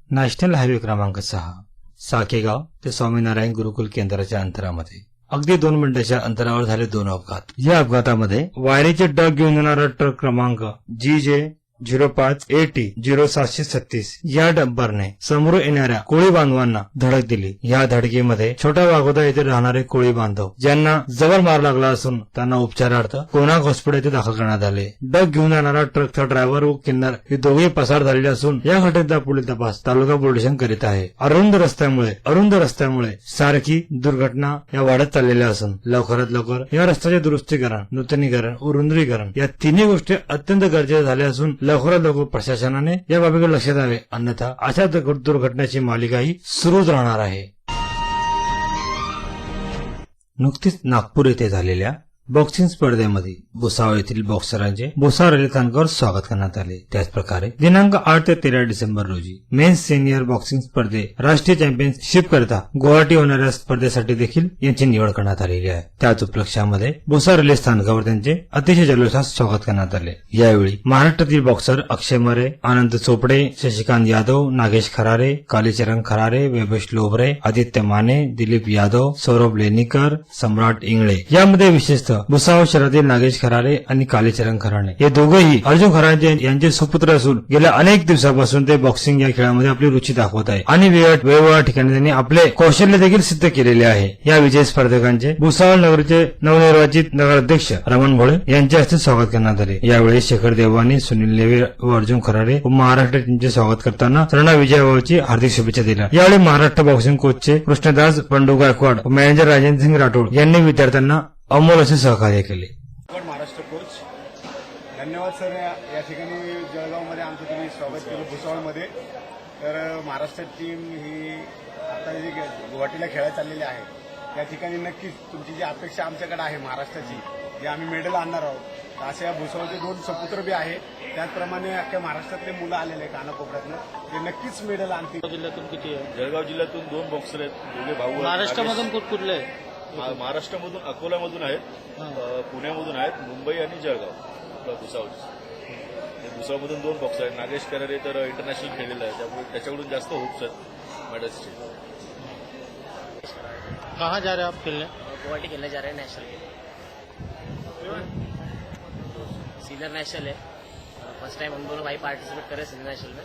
National highway क्रमांक 6 साकेगाव ते स्वामीनारायण गुरुकुल केंद्राच्या अंतरामध्ये अगदी 2 मिनिटांच्या अंतरावर झाले 2 अपघात। या अपघातामध्ये वायरीचे डग घेऊन येणारा ट्रक क्रमांक GJ05AT0736 या डंपरने समोर येणाऱ्या कोळी बांधवांना धडक दिली। या धडकेमध्ये छोटा वाघोदा येथे राहणारे कोळी बांधव ज्यांना जबर मार लागला असून त्यांना उपचारार्थ कोणाक हॉस्पिटल येथे दाखल करण्यात आले। डग घेऊन येणारा ट्रकचा ड्रायव्हर व किन्नर हे दोघे पसार झालेले असून या घटनेचा पुढील तपास तालुका पोलीस स्टेशन करीत आहे। अरुंद रस्त्यामुळे सारखी दुर्घटना या वाढत चाललेल्या असून लवकरात लवकर या रस्त्याचे दुरुस्तीकरण, नूतनीकरण व रुंदीकरण या तिन्ही गोष्टी अत्यंत गरजेच्या झाल्या असून लवकरात लवकर प्रशासनाने या बाबीकडे लक्ष द्यावे, अन्यथा अशा दुर्घटनेची मालिकाही सुरूच राहणार आहे। नुकतीच नागपूर येथे झालेल्या बॉक्सिंग स्पर्धेमध्ये भुसावळ येथील बॉक्सरांचे भुसावळ रेल्वे स्थानकावर स्वागत करण्यात आले। त्याचप्रकारे दिनांक 8 ते 13 डिसेंबर रोजी मेन्स सिनियर बॉक्सिंग स्पर्धेत राष्ट्रीय चॅम्पियनशिप करता गुवाहाटी होणाऱ्या स्पर्धेसाठी देखील यांची निवड करण्यात आलेली आहे। त्याच उपलक्षामध्ये भुसावळ रेल्वे स्थानकावर त्यांचे अतिशय जल्लोषात स्वागत करण्यात आले। यावेळी महाराष्ट्रातील बॉक्सर अक्षय मरे, आनंद चोपडे, शशिकांत यादव, नागेश खरारे, कालीचरण खरारे, वैभेश लोभरे, आदित्य माने, दिलीप यादव, सौरभ लेणीकर, सम्राट इंगळे यामध्ये विशेषतः भुसावळ शहरातील नागेश खरारे आणि कालीचरण खराणे हे दोघेही अर्जुन खरारे यांचे सुपुत्र असून गेल्या अनेक दिवसापासून ते बॉक्सिंग या खेळामध्ये आपली रुची दाखवत आहे आणि वेगवेगळ्या ठिकाणी त्यांनी आपले कौशल्य देखील सिद्ध केलेले आहे। या विजयी स्पर्धकांचे भुसावळ नगरचे नवनिर्वाचित नगराध्यक्ष रमण भोळे यांच्या हस्ते स्वागत करण्यात आले। यावेळी शेखर देवानी, सुनील नेवे व अर्जुन खरारे व महाराष्ट्र टीमचे स्वागत करताना सर्वांना विजयाबाबतची हार्दिक शुभेच्छा दिल्या। यावेळी महाराष्ट्र बॉक्सिंग कोचचे कृष्णदास बंडू गायकवाड व मॅनेजर राजेंद्र सिंग राठोड यांनी विद्यार्थ्यांना अमोल असे सहकार्य केले। महाराष्ट्र कोच धन्यवाद सर। या ठिकाणी जळगावमध्ये आमचं तुम्ही स्वागत केलं भुसावळमध्ये। तर महाराष्ट्र टीम ही आता जी गुवाहाटीला खेळायला चाललेली आहे त्या ठिकाणी नक्कीच तुमची जी अपेक्षा आमच्याकडे आहे महाराष्ट्राची, जे आम्ही मेडल आणणार आहोत, असे या भुसावळचे 2 सपुत्र बी आहे, त्याचप्रमाणे अख्ख्या महाराष्ट्रातले मुलं आलेले आहेत कानाकोपऱ्यातनं, ते नक्कीच मेडल आणतील। जिल्ह्यातून किती आहे? जळगाव जिल्ह्यातून 2 बॉक्सर आहेत, दोघे भाऊ। महाराष्ट्रामधून कुठले आहे? महाराष्ट्रामधून अकोल्यामधून आहेत, पुण्यामधून आहेत, मुंबई आणि जळगाव भुसावळ। भुसावळमधून 2 बॉक्सर आहेत। नागेश करारे तर इंटरनॅशनल खेळलेला आहे, त्यामुळे त्याच्याकडून जास्त होप्स आहेत मेडल्सचे। कहाँ जा रहे हैं आप खेलने? गुवाहाटी खेलने जा रहे हैं नेशनल, सीनियर नेशनल है। फर्स्ट टाइम हम दोनों भाई पार्टिसिपेट कर रहे हैं सीनियर नेशनल में।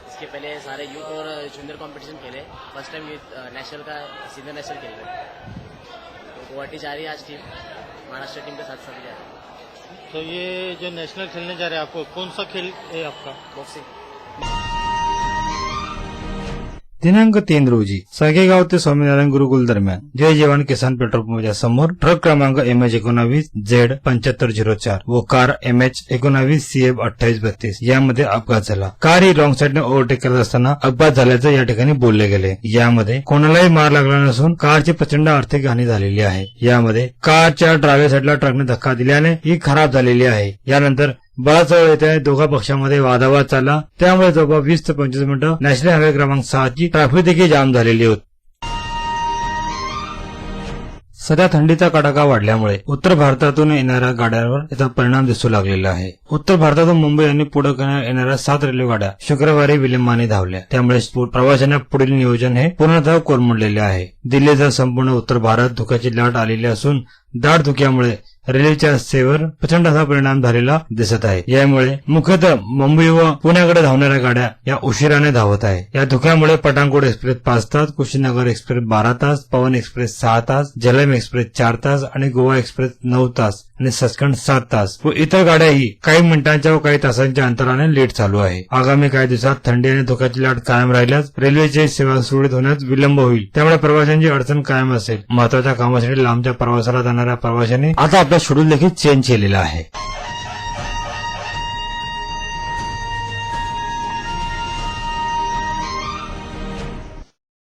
इसके पहले सारे यूथ और जूनियर कंपटीशन खेले, फर्स्ट टाइम यूथ नेशनल का सीनियर नेशनल खेल रहे हैं। तो गुवाहाटी जा रही है आज टीम, महाराष्ट्र टीम के साथ साथ जा रही है। तो ये जो नेशनल खेलने जा रहे हैं, आपको कौन सा खेल है आपका? बॉक्सिंग। दिनांक 3 रोजी साकेगाव ते स्वामीनारायण गुरुकुल दरम्यान जय जवान किसान पेट्रोल पंपच्या समोर ट्रक क्रमांक MH19Z7504 व कार MH19CF2832 यामध्ये अपघात झाला। कार ही रॉंग साईडने ओव्हरटेक करत असताना अपघात झाल्याचं या ठिकाणी बोलले गेले। यामध्ये कोणालाही मार लागला नसून कारची प्रचंड आर्थिक हानी झालेली आहे। यामध्ये कारच्या डाव्या साईडला ट्रकने धक्का दिल्याने ही खराब झालेली आहे। यानंतर बळाचळ येथे दोघा पक्षांमध्ये वादावाद चालला, त्यामुळे जवळपास 20 ते 25 मिनिटं नॅशनल हायवे क्रमांक 6 ची ट्रॅफिक देखील जाम झालेली होती। सध्या थंडीचा कडाका वाढल्यामुळे उत्तर भारतातून येणाऱ्या गाड्यांवर याचा परिणाम दिसू लागलेला आहे। उत्तर भारतातून मुंबई आणि पुढे येणाऱ्या 7 रेल्वे गाड्या शुक्रवारी विलंबाने धावल्या, त्यामुळे प्रवाशांना पुढील नियोजन हे पूर्णतः कोलमडलेले आहे। दिल्लीचा संपूर्ण उत्तर भारत धुक्याची लाट आलेली असून दाट धुक्यामुळे रेल्वेच्या सेवेवर प्रचंड असा परिणाम झालेला दिसत आहे। यामुळे मुख्यतः मुंबई व पुण्याकडे धावणाऱ्या गाड्या या उशिराने धावत आहे। या धुक्यामुळे पठाणकोट एक्सप्रेस 5 तास, कुशीनगर एक्सप्रेस 12 तास, पवन एक्सप्रेस 6 तास, झेलम एक्सप्रेस 4 तास आणि गोवा एक्सप्रेस 9 तास आणि सचखंड 7 तास व इतर गाड्याही काही मिनिटांच्या व काही तासांच्या अंतराने लेट चालू आहे। आगामी काही दिवसात थंडी आणि धुक्याची लाट कायम राहिल्यास रेल्वेची सेवा सुरळीत होण्यास विलंब होईल, त्यामुळे प्रवाशांची अडचण कायम असेल। महत्वाच्या कामासाठी लांबच्या प्रवासाला जाणाऱ्या प्रवाशांनी आता आपला शेड्यूल देखील चेंज केलेला आहे।